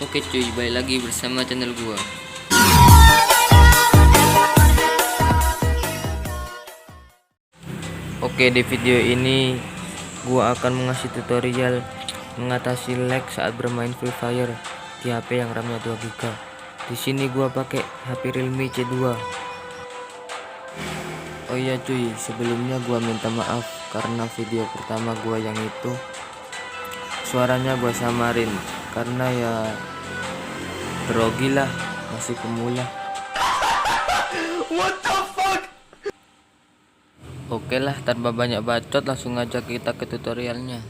Oke cuy, balik lagi bersama channel gua. Oke, di video ini gua akan mengasih tutorial mengatasi lag saat bermain Free Fire di HP yang RAM-nya 2GB. Di sini gua pakai HP Realme C2. Oh iya cuy, sebelumnya gua minta maaf karena video pertama gua yang itu suaranya gua samarin karena ya grogi lah, masih pemula. What the fuck? Oke lah, tanpa banyak bacot langsung aja kita ke tutorialnya.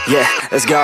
Yeah, let's go.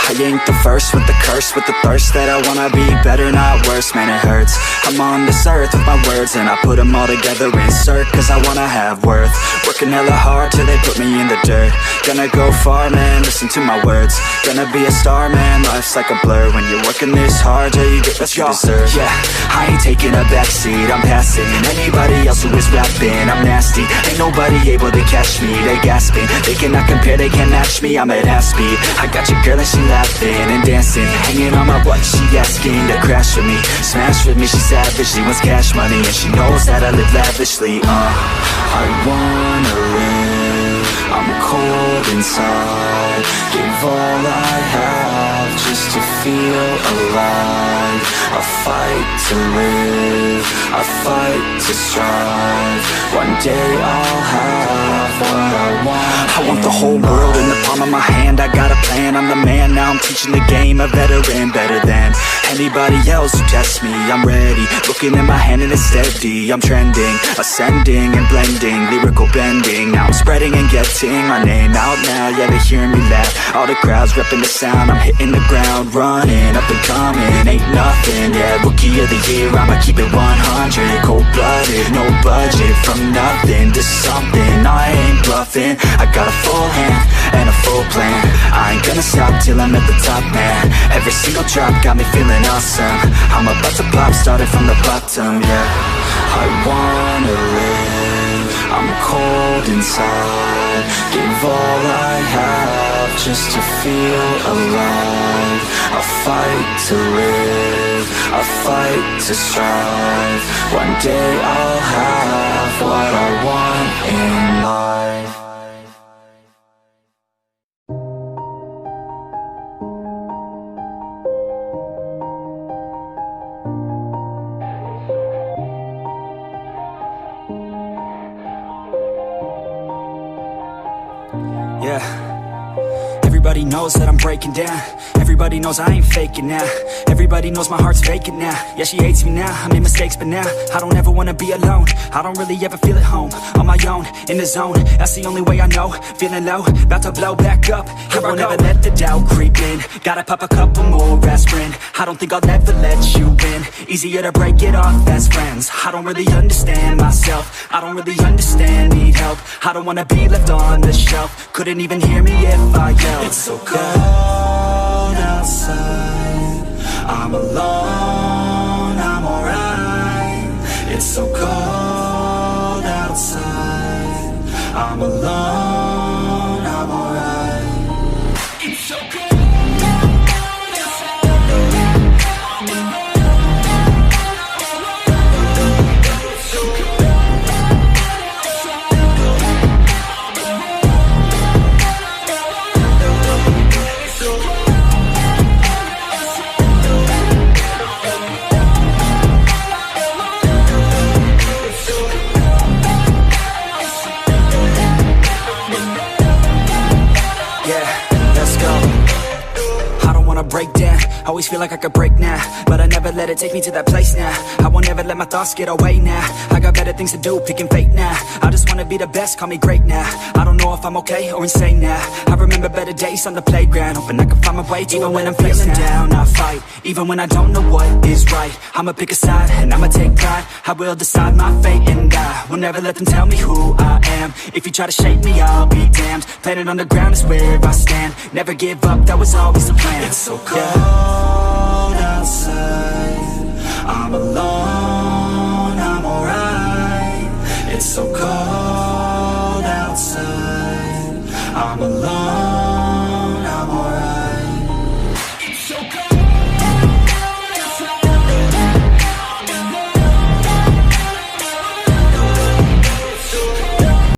I ain't the first with the curse, with the thirst that I wanna be better, not worse, man it hurts. I'm on this earth with my words and I put them all together, insert, cause I wanna have worth. Working hella hard till they put me in the dirt. Gonna go far, man, listen to my words. Gonna be a star, man, life's like a blur. When you're working this hard, yeah, you get what you deserve. Yeah, I ain't taking a backseat, I'm passing anybody else who is rapping. I'm nasty, ain't nobody able to catch me. They gasping, they cannot compare, they can't match me. I'm at half speed, I got your girl and she laughing and dancing, hanging on my butt, she asking to crash with me, smash with me, she savage, she wants cash money, and she knows that I live lavishly. I wanna live, I'm cold inside, give all I have just to feel alive. I fight to live, I fight to strive, one day I'll have what I want. I want the whole world in the palm of my hand, I got a plan, I'm the man, now I'm teaching the game, a veteran, better than anybody else who tests me. I'm ready, looking at my hand and it's steady, I'm trending, ascending and blending, lyrical bending, now I'm spreading and getting my name out now, yeah they hearing me laugh, all the crowds repping the sound, I'm hitting the ground running, up and coming, ain't nothing, yeah, rookie of the year, I'ma keep it 100, cold-blooded, no budget, from nothing to something, I ain't bluffing, I got a full hand and a full plan, I ain't gonna stop till I'm at the top, man, every single drop got me feeling awesome, I'm about to pop, started from the bottom, yeah, I wanna live, I'm cold inside, give all I just to feel alive. I fight to live, I fight to strive. One day I'll have what I want in life. Yeah. Everybody knows that I'm breaking down. Everybody knows I ain't faking now. Everybody knows my heart's vacant now. Yeah, she hates me now, I made mistakes, but now I don't ever wanna be alone. I don't really ever feel at home. On my own, in the zone, that's the only way I know. Feeling low, about to blow back up. I won't ever let the doubt creep in. Gotta pop a couple more aspirin. I don't think I'll ever let you in. Easier to break it off best friends. I don't really understand myself. I don't really understand, need help. I don't wanna be left on the shelf. Couldn't even hear me if I yelled. It's so cold outside, I'm alone, I'm alright. It's so cold outside, I'm alone, I'm alright. It's so cold. Break down, always feel like I could break now, but I never let it take me to that place now. I won't ever let my thoughts get away now. I got better things to do, picking fate now. I just wanna be the best, call me great now. I don't know if I'm okay or insane now. I remember better days on the playground, hoping I can find my way to even when I'm feeling down. I fight, even when I don't know what is right. I'ma pick a side, and I'ma take pride. I will decide my fate, and I will never let them tell me who I am. If you try to shake me, I'll be damned. Planet on the ground is where I stand. Never give up, that was always the plan. It's so cold